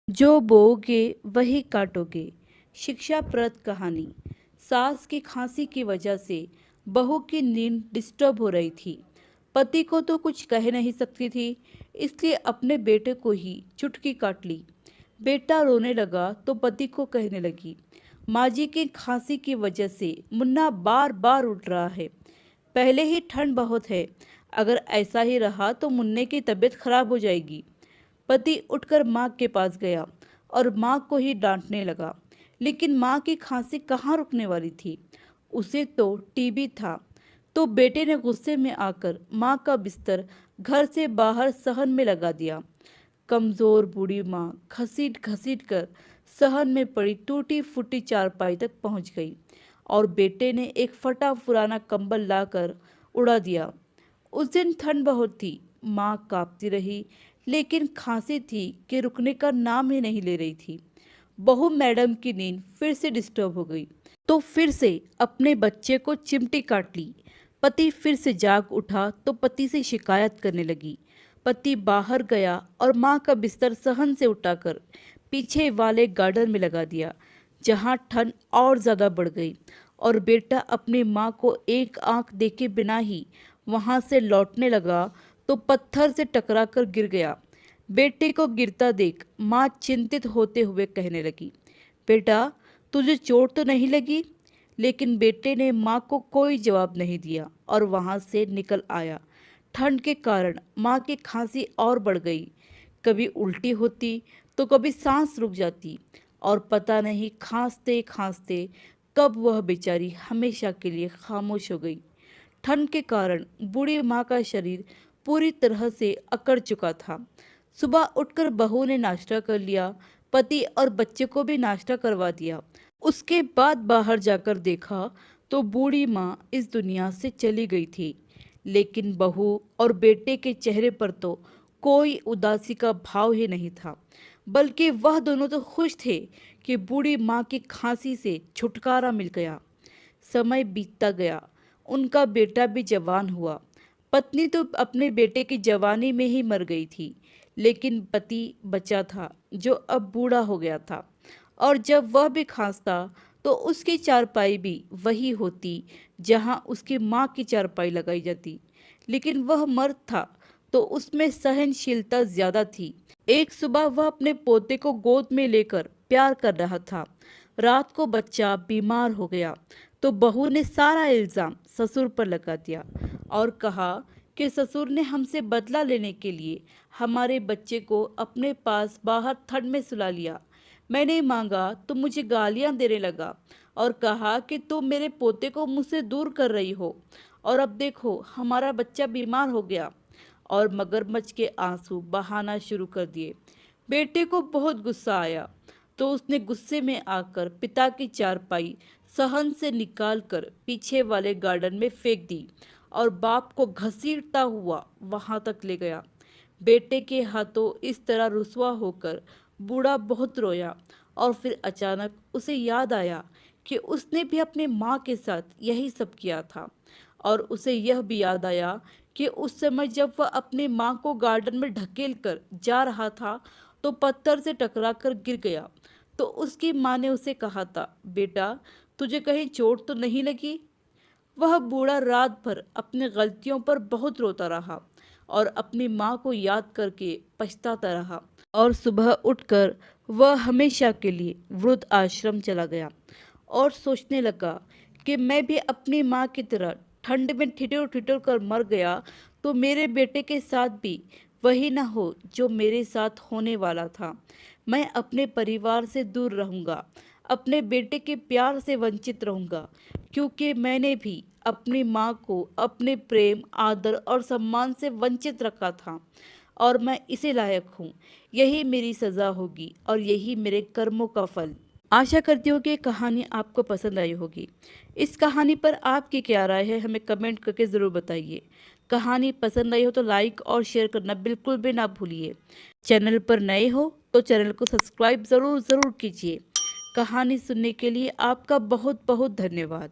जो बोओगे वही काटोगे। शिक्षाप्रद कहानी। सास की खांसी की वजह से बहू की नींद डिस्टर्ब हो रही थी। पति को तो कुछ कह नहीं सकती थी, इसलिए अपने बेटे को ही चुटकी काट ली। बेटा रोने लगा तो पति को कहने लगी, माँ जी की खांसी की वजह से मुन्ना बार बार उठ रहा है। पहले ही ठंड बहुत है, अगर ऐसा ही रहा तो मुन्ने की तबीयत खराब हो जाएगी। पति उठकर माँ के पास गया और माँ को ही डांटने लगा, लेकिन माँ की खांसी कहाँ रुकने वाली थी। उसे तो टीबी था। तो बेटे ने गुस्से में आकर माँ का बिस्तर घर से बाहर सहन में लगा दिया। कमजोर बूढ़ी माँ घसीट घसीट कर सहन में पड़ी टूटी फूटी चारपाई तक पहुंच गई और बेटे ने एक फटा पुराना कंबल लाकर उड़ा दिया। उस दिन ठंड बहुत थी। माँ कांपती रही, लेकिन खांसी थी कि रुकने का नाम ही नहीं ले रही थी। बहू मैडम की नींद फिर से डिस्टर्ब हो गई, तो फिर से अपने बच्चे को चिमटी काट ली। पति फिर से जाग उठा तो पति से शिकायत करने लगी। पति बाहर गया और माँ का बिस्तर सहन से उठाकर पीछे वाले गार्डन में लगा दिया, जहाँ ठंड और ज़्यादा बढ़ गई और बेटा अपनी माँ को एक आंख देखे बिना ही वहाँ से लौटने लगा तो पत्थर से टकराकर गिर गया। बेटे को गिरता देख माँ चिंतित होते हुए कहने लगी, बेटा तुझे चोट तो नहीं लगी? लेकिन बेटे ने माँ को कोई जवाब नहीं दिया और वहाँ से निकल आया। ठंड के कारण माँ की खांसी और बढ़ गई। कभी उल्टी होती तो कभी सांस रुक जाती और पता नहीं खांसते खांसते कब वह बेचारी हमेशा के लिए खामोश हो गई। ठंड के कारण बूढ़ी माँ का शरीर पूरी तरह से अकड़ चुका था। सुबह उठकर बहू ने नाश्ता कर लिया, पति और बच्चे को भी नाश्ता करवा दिया। उसके बाद बाहर जाकर देखा तो बूढ़ी माँ इस दुनिया से चली गई थी, लेकिन बहू और बेटे के चेहरे पर तो कोई उदासी का भाव ही नहीं था, बल्कि वह दोनों तो खुश थे कि बूढ़ी माँ की खांसी से छुटकारा मिल गया। समय बीतता गया, उनका बेटा भी जवान हुआ। पत्नी तो अपने बेटे की जवानी में ही मर गई थी, लेकिन पति बचा था जो अब बूढ़ा हो गया था। और जब वह भी खांसता तो उसकी चारपाई भी वही होती जहां उसकी माँ की चारपाई लगाई जाती। लेकिन वह मर्द था तो उसमें सहनशीलता ज्यादा थी। एक सुबह वह अपने पोते को गोद में लेकर प्यार कर रहा था। रात को बच्चा बीमार हो गया तो बहू ने सारा इल्जाम ससुर पर लगा दिया और कहा कि ससुर ने हमसे बदला लेने के लिए हमारे बच्चे को अपने पास बाहर ठंड में सुला लिया। मैंने मांगा तो मुझे गालियां देने लगा और कहा कि तुम मेरे पोते को मुझसे दूर कर रही हो, और अब देखो हमारा बच्चा बीमार हो गया। और मगरमच्छ के आंसू बहाना शुरू कर दिए। बेटे को बहुत गुस्सा आया तो उसने गुस्से में आकर पिता की चारपाई सहन से निकालकर पीछे वाले गार्डन में फेंक दी और बाप को घसीटता हुआ वहां तक ले गया। बेटे के हाथों इस तरह रुसवा होकर बूढ़ा बहुत रोया और फिर अचानक उसे याद आया कि उसने भी अपने माँ के साथ यही सब किया था। और उसे यह भी याद आया कि उस समय जब वह अपनी माँ को गार्डन में ढकेल कर जा रहा था तो पत्थर से टकराकर गिर गया। तो उसकी माँ ने उसे कहा था, बेटा तुझे कहीं चोट तो नहीं लगी? वह बूढ़ा रात भर अपनी गलतियों पर बहुत रोता रहा और अपनी माँ को याद करके पछताता रहा। और सुबह उठकर वह हमेशा के लिए वृद्ध आश्रम चला गया और सोचने लगा कि मैं भी अपनी माँ की तरह ठंड में ठिठुर ठिठुर कर मर गया तो मेरे बेटे के साथ भी वही न हो जो मेरे साथ होने वाला था। मैं अपने परिवार से दूर रहूँगा, अपने बेटे के प्यार से वंचित रहूँगा, क्योंकि मैंने भी अपनी माँ को अपने प्रेम आदर और सम्मान से वंचित रखा था और मैं इसे लायक हूँ। यही मेरी सज़ा होगी और यही मेरे कर्मों का फल। आशा करती हूँ कि ये कहानी आपको पसंद आई होगी। इस कहानी पर आपकी क्या राय है हमें कमेंट करके ज़रूर बताइए। कहानी पसंद आई हो तो लाइक और शेयर करना बिल्कुल भी ना भूलिए। चैनल पर नए हो तो चैनल को सब्सक्राइब ज़रूर कीजिए। कहानी सुनने के लिए आपका बहुत बहुत धन्यवाद।